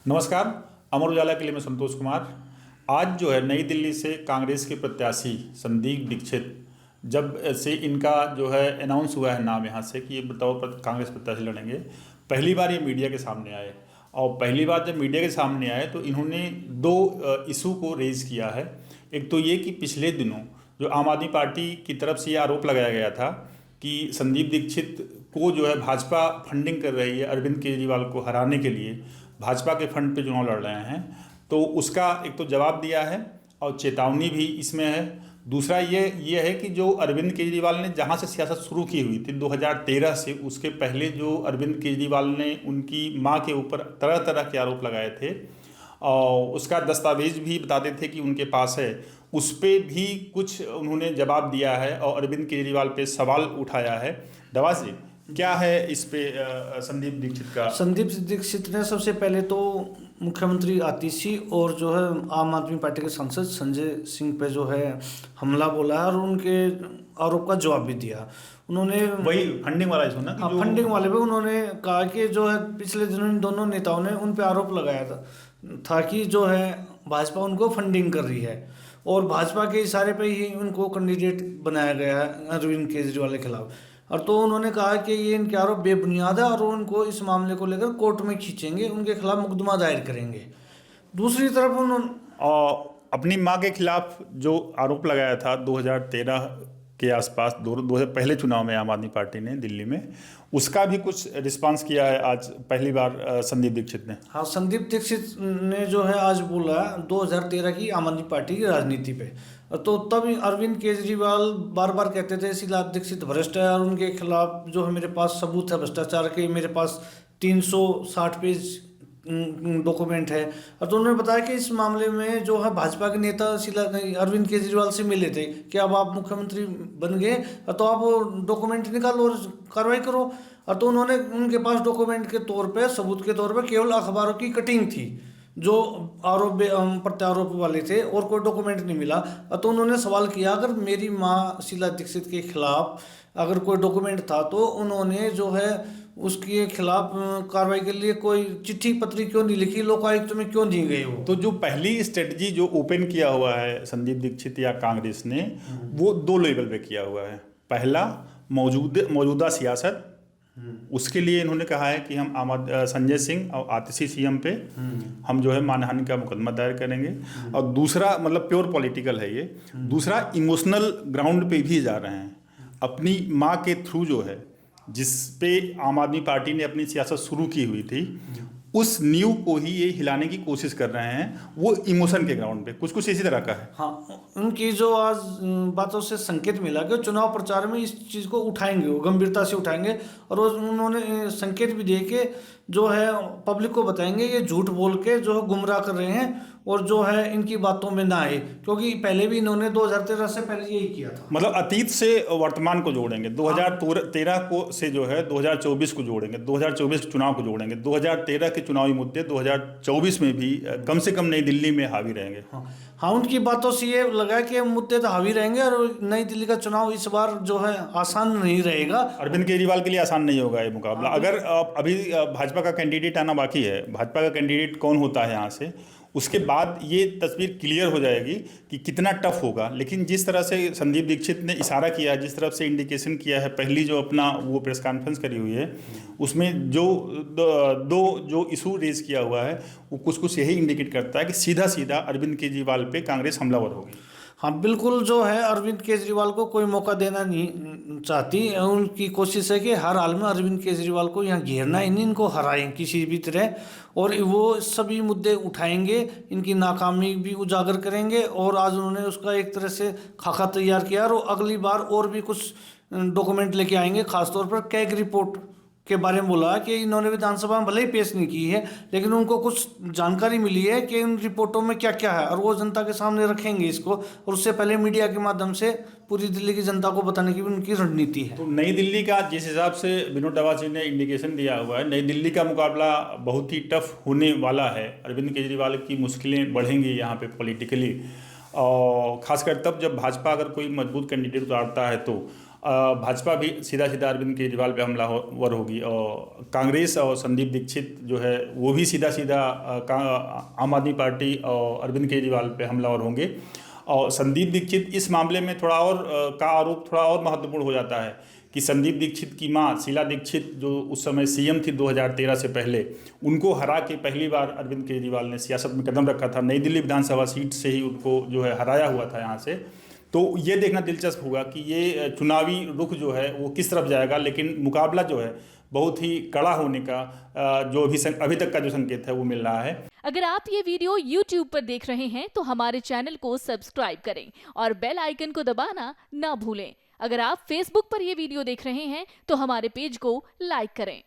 नमस्कार। अमर उजाला के लिए मैं संतोष कुमार। आज जो है नई दिल्ली से कांग्रेस के प्रत्याशी संदीप दीक्षित, जब से इनका जो है अनाउंस हुआ है नाम यहाँ से कि ये बताओ कांग्रेस प्रत्याशी लड़ेंगे, पहली बार ये मीडिया के सामने आए। और पहली बार जब मीडिया के सामने आए तो इन्होंने दो इशू को रेज किया है। एक तो ये कि पिछले दिनों जो आम आदमी पार्टी की तरफ से ये आरोप लगाया गया था कि संदीप दीक्षित को जो है भाजपा फंडिंग कर रही है अरविंद केजरीवाल को हराने के लिए, भाजपा के फंड पे चुनाव लड़ रहे हैं। तो उसका एक तो जवाब दिया है और चेतावनी भी इसमें है। दूसरा ये है कि जो अरविंद केजरीवाल ने जहाँ से सियासत शुरू की हुई थी 2013 से, उसके पहले जो अरविंद केजरीवाल ने उनकी मां के ऊपर तरह तरह के आरोप लगाए थे और उसका दस्तावेज भी बताते थे कि उनके पास है, उस पर भी कुछ उन्होंने जवाब दिया है और अरविंद केजरीवाल पे सवाल उठाया है। दवास जी, क्या है इस पे संदीप दीक्षित का? संदीप दीक्षित ने सबसे पहले तो मुख्यमंत्री आतिशी और जो है आम आदमी पार्टी के सांसद संजय सिंह पे जो है हमला बोला है और उनके आरोप का जवाब भी दिया। उन्होंने वही फंडिंग वाला इशू ना कि जो फंडिंग वाले पे उन्होंने कहा कि जो है पिछले दिनों इन दोनों नेताओं ने उन पे आरोप लगाया था कि जो है भाजपा उनको फंडिंग कर रही है और भाजपा के इशारे पे ही उनको कैंडिडेट बनाया गया है अरविंद केजरीवाल के खिलाफ। और तो उन्होंने कहा कि ये इनके आरोप बेबुनियाद है और उनको इस मामले को लेकर कोर्ट में खींचेंगे, उनके खिलाफ मुकदमा दायर करेंगे। दूसरी तरफ उन्होंने अपनी मां के खिलाफ जो आरोप लगाया था 2013 के आसपास, दो पहले चुनाव में आम आदमी पार्टी ने दिल्ली में, उसका भी कुछ रिस्पांस किया है आज पहली बार संदीप दीक्षित ने। हाँ, संदीप दीक्षित ने जो है आज बोला 2013 की आम आदमी पार्टी की राजनीति पे। तो तब अरविंद केजरीवाल बार बार कहते थे शीला दीक्षित भ्रष्ट है और उनके खिलाफ जो है मेरे पास सबूत है भ्रष्टाचार के, मेरे पास 360 पेज डॉक्यूमेंट है। और तो उन्होंने बताया कि इस मामले में जो है भाजपा के नेता अरविंद केजरीवाल से मिले थे कि अब आप मुख्यमंत्री बन गए तो आप डॉक्यूमेंट निकालो और कार्रवाई करो। और तो उन्होंने उनके पास डॉक्यूमेंट के तौर पे, सबूत के तौर पे केवल अखबारों की कटिंग थी जो आरोप प्रत्यारोप वाले थे और कोई डॉक्यूमेंट नहीं मिला। तो उन्होंने सवाल किया अगर मेरी माँ शीला दीक्षित के खिलाफ अगर कोई डॉक्यूमेंट था तो उन्होंने जो है उसके खिलाफ कार्रवाई के लिए कोई चिट्ठी पत्री क्यों नहीं लिखी, लोकायुक्त में क्यों नहीं गए वो? तो जो पहली स्ट्रेटजी जो ओपन किया हुआ है संदीप दीक्षित या कांग्रेस ने, वो दो लेवल पे किया हुआ है। पहला मौजूदा सियासत, उसके लिए इन्होंने कहा है कि हम संजय सिंह और आतिशी सीएम पे हम जो है मानहानि का मुकदमा दायर करेंगे। और दूसरा मतलब प्योर पॉलिटिकल है ये। दूसरा इमोशनल ग्राउंड पे भी जा रहे हैं, अपनी माँ के थ्रू जो है जिस पे आम आदमी पार्टी ने अपनी सियासत शुरू की हुई थी, उस नींव को ही ये हिलाने की कोशिश कर रहे हैं, वो इमोशन के ग्राउंड पे कुछ इसी तरह का है। हाँ, उनकी जो आज बातों से संकेत मिला कि चुनाव प्रचार में इस चीज़ को उठाएंगे, वो गंभीरता से उठाएंगे और उन्होंने संकेत भी दिए कि जो है पब्लिक को बताएंगे ये झूठ बोल के जो है गुमराह कर रहे हैं और जो है इनकी बातों में ना आए, क्योंकि पहले भी इन्होंने 2013 से पहले यही किया था। मतलब अतीत से वर्तमान को जोड़ेंगे, 2013 को से जो है 2024 को जोड़ेंगे, 2024 के चुनाव को जोड़ेंगे, 2013 के चुनावी मुद्दे 2024 में भी कम से कम नई दिल्ली में हावी रहेंगे। हाँ, उनकी बातों से ये लगा कि मुद्दे तो हावी रहेंगे और नई दिल्ली का चुनाव इस बार जो है आसान नहीं रहेगा। अरविंद केजरीवाल के लिए आसान नहीं होगा ये मुकाबला। अगर अभी भाजपा का कैंडिडेट आना बाकी है, भाजपा का कैंडिडेट कौन होता है यहाँ से, उसके बाद ये तस्वीर क्लियर हो जाएगी कि कितना टफ होगा। लेकिन जिस तरह से संदीप दीक्षित ने इशारा किया है, जिस तरफ से इंडिकेशन किया है, पहली जो अपना वो प्रेस कॉन्फ्रेंस करी हुई है, उसमें जो दो जो इशू रेज किया हुआ है, वो कुछ यही इंडिकेट करता है कि सीधा सीधा अरविंद केजरीवाल पे कांग्रेस हमलावर होगी। हाँ, बिल्कुल जो है अरविंद केजरीवाल को कोई मौका देना नहीं चाहती। उनकी कोशिश है कि हर हाल में अरविंद केजरीवाल को यहाँ घेरना, इनको हराएं किसी भी तरह और वो सभी मुद्दे उठाएंगे, इनकी नाकामी भी उजागर करेंगे। और आज उन्होंने उसका एक तरह से खाका तैयार किया और अगली बार और भी कुछ डॉक्यूमेंट लेके आएंगे। खासतौर पर कैग रिपोर्ट के बारे में बोला कि इन्होंने विधानसभा में भले ही पेश नहीं की है लेकिन उनको कुछ जानकारी मिली है कि इन रिपोर्टों में क्या क्या है और वो जनता के सामने रखेंगे इसको, और उससे पहले मीडिया के माध्यम से पूरी दिल्ली की जनता को बताने की भी उनकी रणनीति है। तो नई दिल्ली का जिस हिसाब से विनोद दवासी ने इंडिकेशन दिया हुआ है, नई दिल्ली का मुकाबला बहुत ही टफ होने वाला है। अरविंद केजरीवाल की मुश्किलें बढ़ेंगी यहाँ पे पॉलिटिकली, और खासकर तब जब भाजपा अगर कोई मजबूत कैंडिडेट उतारता है तो। भाजपा भी सीधा सीधा अरविंद केजरीवाल पे हमलावर होगी, और कांग्रेस और संदीप दीक्षित जो है वो भी सीधा सीधा आम आदमी पार्टी और अरविंद केजरीवाल पे हमलावर होंगे। और संदीप दीक्षित इस मामले में थोड़ा और का आरोप थोड़ा और महत्वपूर्ण हो जाता है कि संदीप दीक्षित की मां शीला दीक्षित जो उस समय सीएम थी 2013 से पहले, उनको हरा के पहली बार अरविंद केजरीवाल ने सियासत में कदम रखा था। नई दिल्ली विधानसभा सीट से ही उनको जो है हराया हुआ था यहाँ से। तो ये देखना दिलचस्प होगा कि ये चुनावी रुख जो है वो किस तरफ जाएगा, लेकिन मुकाबला जो है बहुत ही कड़ा होने का जो अभी तक का जो संकेत है वो मिल रहा है। अगर आप ये वीडियो YouTube पर देख रहे हैं तो हमारे चैनल को सब्सक्राइब करें और बेल आइकन को दबाना ना भूलें। अगर आप Facebook पर ये वीडियो देख रहे हैं तो हमारे पेज को लाइक करें।